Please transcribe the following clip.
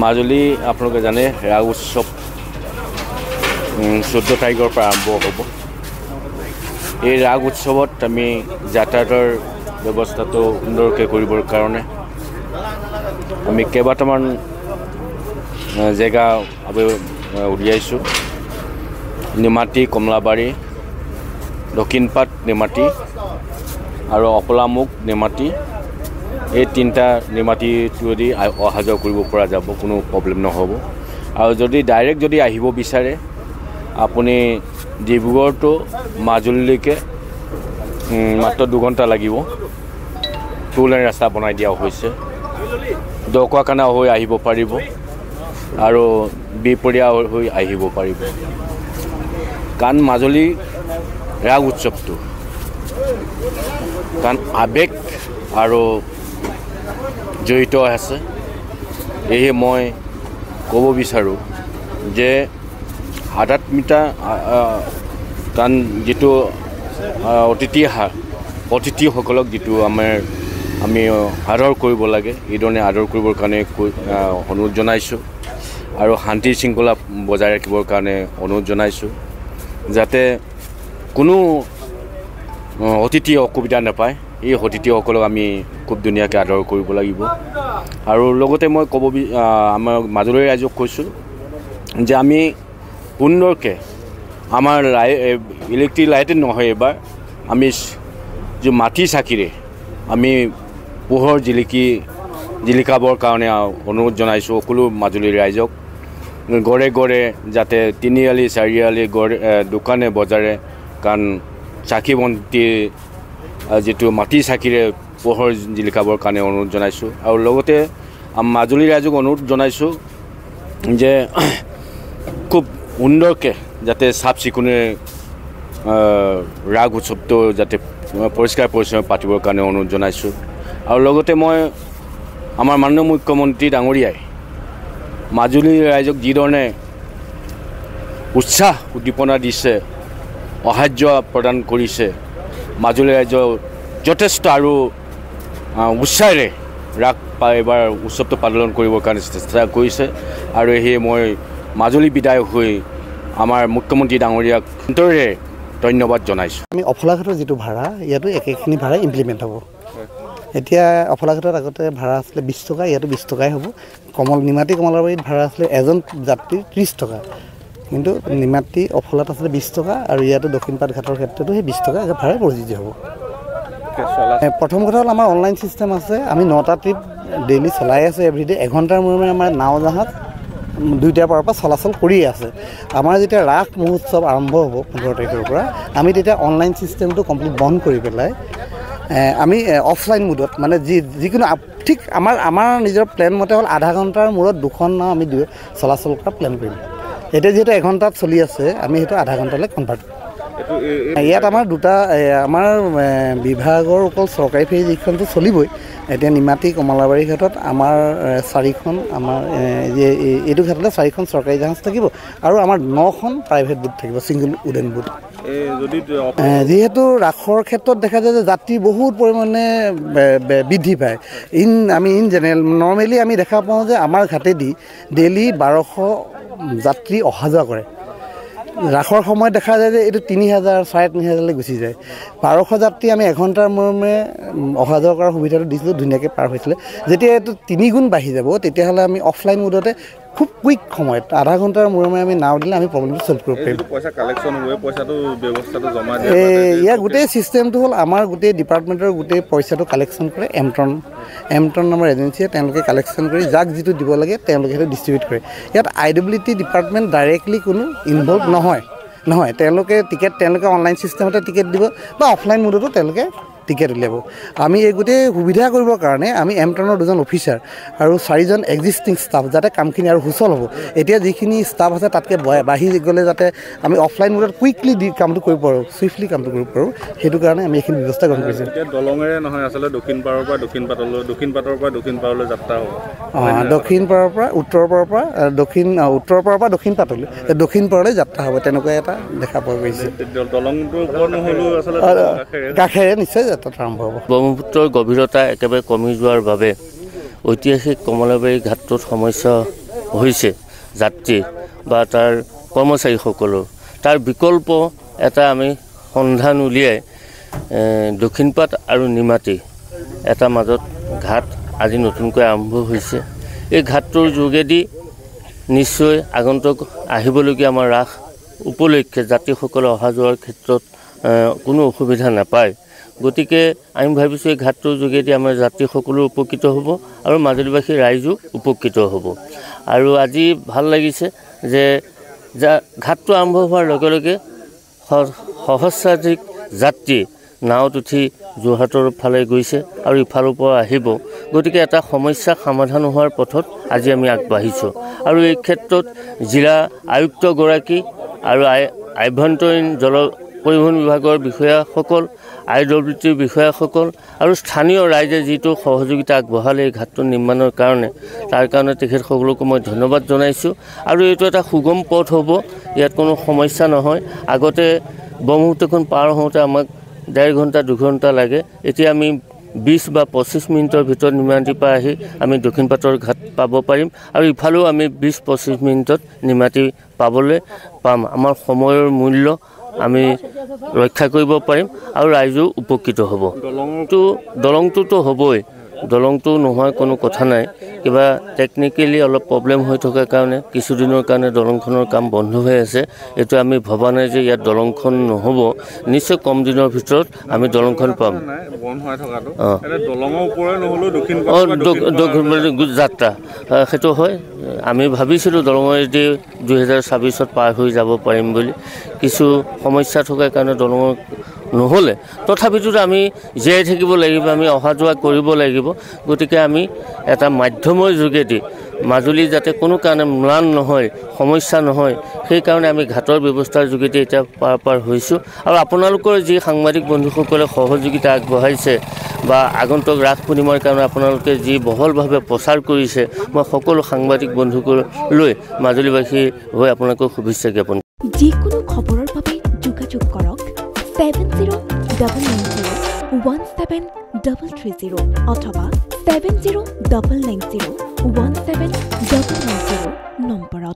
মাজুলী আপোনালোকে জানে ৰাগ উৎসৱ 14 তাৰিখৰ পৰা আৰম্ভ হ'ব। এই ৰাগ উৎসৱত আমি যাতায়াতৰ ব্যৱস্থাটো সুন্দৰকৈ কৰিবৰ কাৰণে আমি কেইবাটামান জেগা উলিয়াইছোঁ। নিমাতী, কমলাবাৰী, দক্ষিণপাট, নিমাতী আৰু অপলামুখ, নিমাতী, এই তিনিটা নিমাতীটোৱেদি অহা যোৱা কৰিব পৰা যাব, কোনো প্ৰব্লেম নহ'ব। আৰু যদি ডাইৰেক্ট যদি আহিব বিচাৰে আপুনি ডিব্ৰুগড় টু মাজুলীলৈকে মাত্ৰ 2 ঘণ্টা লাগিব। 2 লেন ৰাস্তা বনাই দিয়া হৈছে। দকুৱাখানা হৈ আহিব পাৰিব আৰু বিহপুৰীয়া হৈ আহিব পাৰিব। কাৰণ মাজুলী ৰাগ উৎসৱটো কাৰণ আৱেগ আৰু জড়িত আছে। সেয়ে মই ক'ব বিচাৰোঁ যে আধ্যাত্মিকতা কাৰণ যিটো অতিথিসকলক যিটো আমি আদৰ কৰিব লাগে, এইধৰণে আদৰ কৰিবৰ কাৰণে অনুৰোধ জনাইছোঁ। আৰু শান্তি শৃংখলা বজাই ৰাখিবৰ কাৰণে অনুৰোধ জনাইছোঁ, যাতে কোনো অতিথি অসুবিধা নাপায়। এই অতিথিসকলক আমি খুব ধুনীয়াকৈ আদৰ কৰিব লাগিব। আৰু লগতে মই আমাৰ মাজুলী ৰাইজক কৈছোঁ যে আমি সুন্দৰকৈ আমাৰ ইলেক্ট্ৰিক লাইটে নহয়, এইবাৰ আমি যে মাটি চাকিৰে আমি পোহৰ জিলিকাবৰ কাৰণে অনুৰোধ জনাইছোঁ সকলো মাজুলীৰ ৰাইজক। গড়ে গড়ে যাতে 3 আলি 4 আলি দোকানে বজাৰে কাৰণ চাকি বন্তি যিটো মাটি চাকিৰে পোহৰ জিলিকাবৰ কাৰণে অনুৰোধ জনাইছোঁ। আৰু লগতে মাজুলীৰ ৰাইজক অনুৰোধ জনাইছোঁ যে খুব সুন্দৰকৈ যাতে চাফ চিকুণে ৰাগ উৎসৱটো যাতে পৰিষ্কাৰ পৰিচ্ছন্ন পাতিবৰ কাৰণে অনুৰোধ জনাইছোঁ। আৰু লগতে মই আমাৰ মাননীয় মুখ্যমন্ত্ৰী ডাঙৰীয়াই মাজুলীৰ ৰাইজক যিধৰণে উৎসাহ উদ্দীপনা দিছে, সাহায্য প্ৰদান কৰিছে, মাজুলী ৰাইজক যথেষ্ট আৰু উৎসাহেৰে ৰাগ এইবাৰ উৎসৱটো পালন কৰিবৰ কাৰণে চেষ্টা কৰিছে। আৰু সেয়ে মই মাজুলী বিধায়ক হৈ আমাৰ মুখ্যমন্ত্ৰী ডাঙৰীয়াক অন্তৰেৰে ধন্যবাদ জনাইছোঁ। আমি অফলাঘাটৰ যিটো ভাড়া, ইয়াতো একেখিনি ভাড়া ইমপ্লিমেণ্ট হ'ব। এতিয়া অফলাঘাটত আগতে ভাড়া আছিলে 20 টকা, ইয়াতো 20 টকাই হ'ব। নিমাতী কমলাবাৰীত ভাড়া আছিলে এজন যাত্ৰী 30 টকা, কিন্তু নিমাতী অফলাত আছিলে 20 টকা আৰু ইয়াতো দক্ষিণপাট ঘাটৰ ক্ষেত্ৰতো সেই 20 টকা ভাড়া প্ৰযোজ্য হ'ব। প্ৰথম কথা হ'ল আমাৰ অনলাইন ছিষ্টেম আছে। আমি 9টা ট্ৰিপ ডেইলি চলাই আছোঁ এভৰিডে। 1 ঘণ্টাৰ মূৰে আমাৰ নাও জাহাজ 2টাৰ পৰা চলাচল কৰি আছে। আমাৰ যেতিয়া ৰাস মহোৎসৱ আৰম্ভ হ'ব 15 তাৰিখৰ পৰা, আমি তেতিয়া অনলাইন ছিষ্টেমটো কমপ্লিট বন্ধ কৰি পেলাই আমি অফলাইন মুডত মানে যিকোনো ঠিক আমাৰ নিজৰ প্লেন মতে হ'ল আধা ঘণ্টাৰ মূৰত 2খন নাও আমি চলাচল কৰা প্লেন কৰিম। এতিয়া যিহেতু 1 ঘণ্টাত চলি আছে, আমি সেইটো আধা ঘণ্টালৈ কনভাৰ্ট কৰিম। ইয়াত আমাৰ আমাৰ বিভাগৰ অকল চৰকাৰী ফেৰী যিখনটো চলিবই। এতিয়া নিমাতী কমলাবাৰী ঘাটত আমাৰ 4খন, আমাৰ এইটো ঘাটলৈ 4খন চৰকাৰী জাহাজ থাকিব আৰু আমাৰ 9খন প্ৰাইভেট বুট থাকিব, ছিংগল উডেন বুট। যিহেতু ৰাসৰ ক্ষেত্ৰত দেখা যায় যে যাত্ৰী বহুত পৰিমাণে বৃদ্ধি পায়। আমি ইন জেনেৰেল নৰ্মেলি আমি দেখা পাওঁ যে আমাৰ ঘাটেদি ডেইলি 1200 যাত্ৰী অহা যোৱা কৰে। ৰাসৰ সময়ত দেখা যায় যে এইটো 3000 3500লৈ গুচি যায়। 1200 যাত্ৰী আমি 1 ঘণ্টাৰ মূৰে অহা যোৱা কৰাৰ সুবিধাটো দিছিলোঁ, ধুনীয়াকৈ পাৰ হৈছিলে। যেতিয়া এইটো 3 গুণ বাঢ়ি যাব, তেতিয়াহ'লে আমি অফলাইন মুডতে খুব কুইক সময়ত আধা ঘণ্টাৰ মূৰে আমি নাও দিলে আমি প্ৰব্লেমটো ছল্ভ কৰিব পাৰিম। ইয়াৰ গোটেই ছিষ্টেমটো হ'ল আমাৰ গোটেই ডিপাৰ্টমেণ্টৰ গোটেই পইচাটো কালেকশ্যন কৰে এমট্ৰন নামৰ এজেঞ্চিয়ে। তেওঁলোকে কালেকশ্যন কৰি যাক যিটো দিব লাগে তেওঁলোকে সেইটো ডিষ্ট্ৰিবিউট কৰে। ইয়াত IWT ডিপাৰ্টমেণ্ট ডাইৰেক্টলি কোনো ইনভলভ নহয়। তেওঁলোকে অনলাইন ছিষ্টেমতে টিকেট দিব বা অফলাইন মুডতো তেওঁলোকে টিকেট উলিয়াব। আমি এই গোটেই সুবিধা কৰিবৰ কাৰণে আমি এমট্ৰনৰ 2জন অফিচাৰ আৰু 4জন এক্সিষ্টিং ষ্টাফ, যাতে কামখিনি আৰু সুচল হ'ব। এতিয়া যিখিনি ষ্টাফ আছে তাতকৈ বাঢ়ি গ'লে যাতে আমি অফলাইন মুডত কুইকলি কামটো কৰিব পাৰোঁ, চুইফলি কামটো কৰিব পাৰোঁ, সেইটো কাৰণে আমি এইখিনি ব্যৱস্থা গ্ৰহণ কৰিছোঁ। দলঙেৰে নহয়, আচলতে দক্ষিণ পাৰৰ পৰা দক্ষিণ পাৰলৈ যাত্ৰা হ'ব। দক্ষিণ পাৰৰ পৰা উত্তৰ পাৰৰ পৰা উত্তৰ পাৰৰ পৰা দক্ষিণ পাৰলৈ যাত্ৰা হ'ব, তেনেকুৱা এটা দেখা পোৱা গৈছে। কাষেৰে নিশ্চয় যাত্ৰাটো আৰম্ভ হ'ব। ব্ৰহ্মপুত্ৰৰ গভীৰতা একেবাৰে কমি যোৱাৰ বাবে ঐতিহাসিক কমলাবাৰী ঘাটটোত সমস্যা হৈছে যাত্ৰী বা তাৰ কৰ্মচাৰীসকলৰ, তাৰ বিকল্প এটা আমি সন্ধান উলিয়াই দক্ষিণপাট আৰু নিমাতী এটা মাজত ঘাট আজি নতুনকৈ আৰম্ভ হৈছে। এই ঘাটটোৰ যোগেদি নিশ্চয় আগন্তুক আহিবলগীয়া আমাৰ ৰাস উপলক্ষে যাত্ৰীসকলে অহা যোৱাৰ ক্ষেত্ৰত কোনো অসুবিধা নাপায়। গতিকে আমি ভাবিছোঁ এই ঘাটটোৰ যোগেদি আমাৰ যাত্ৰীসকলো উপকৃত হ'ব আৰু মাজুলীবাসী ৰাইজো উপকৃত হ'ব। আৰু আজি ভাল লাগিছে যে ঘাটটো আৰম্ভ হোৱাৰ লগে লগে সহস্ৰাধিক যাত্ৰী নাৱত উঠি যোৰহাটৰ ফালে গৈছে আৰু ইফালৰ পৰা আহিব। গতিকে এটা সমস্যা সমাধান হোৱাৰ পথত আজি আমি আগবাঢ়িছোঁ। আৰু এই ক্ষেত্ৰত জিলা আয়ুক্তগৰাকী আৰু আভ্যন্তৰীণ জল পৰিবহণ বিভাগৰ বিষয়াসকল, IWTৰ বিষয়াসকল আৰু স্থানীয় ৰাইজে যিটো সহযোগিতা আগবঢ়ালে এই ঘাটটো নিৰ্মাণৰ কাৰণে, তাৰ কাৰণে তেখেতসকলকো মই ধন্যবাদ জনাইছোঁ। আৰু এইটো এটা সুগম পথ হ'ব, ইয়াত কোনো সমস্যা নহয়। আগতে ব্ৰহ্মপুত্ৰখন পাৰ হওঁতে আমাক 1.5 ঘণ্টা 2 ঘণ্টা লাগে, এতিয়া আমি 20 বা 25 মিনিটৰ ভিতৰত নিমাতীৰ পৰা আহি আমি দক্ষিণপাটৰ ঘাট পাব পাৰিম। আৰু ইফালেও আমি 20-25 মিনিটত নিমাতী পাবলৈ পাম। আমাৰ সময়ৰ মূল্য আমি ৰক্ষা কৰিব পাৰিম আৰু ৰাইজো উপকৃত হ'ব। দলংটোতো হ'বই, দলংটো নোহোৱাৰ কোনো কথা নাই। কিবা টেকনিকেলি অলপ প্ৰব্লেম হৈ থকাৰ কাৰণে কিছুদিনৰ কাৰণে দলংখনৰ কাম বন্ধ হৈ আছে। এইটো আমি ভবা নাই যে ইয়াত দলংখন নহ'ব, নিশ্চয় কম দিনৰ ভিতৰত আমি দলংখন পাম। যাত্ৰা সেইটো হয়, আমি ভাবিছিলোঁ দলঙেদি 2026 পাৰ হৈ যাব পাৰিম বুলি। কিছু সমস্যা থকাৰ কাৰণে দলঙৰ নহ'লে, তথাপিতো আমি জীয়াই থাকিব লাগিব, আমি অহা যোৱা কৰিব লাগিব। গতিকে আমি এটা মাধ্যমৰ যোগেদি মাজুলী যাতে কোনো কাৰণে ম্লান নহয়, সমস্যা নহয়, সেইকাৰণে আমি ঘাটৰ ব্যৱস্থাৰ যোগেদি এতিয়া পাৰ হৈছোঁ। আৰু আপোনালোকৰ যি সাংবাদিক বন্ধুসকলে সহযোগিতা আগবঢ়াইছে বা আগন্তুক ৰাস পূৰ্ণিমাৰ কাৰণে আপোনালোকে যি বহলভাৱে প্ৰচাৰ কৰিছে, মই সকলো সাংবাদিক বন্ধুসকললৈ মাজুলীবাসী হৈ আপোনালোকক শুভেচ্ছা জ্ঞাপন। যিকোনো খবৰৰ বাবে যোগাযোগ কৰক 7090173330 অথবা 7099017990 নম্বৰত।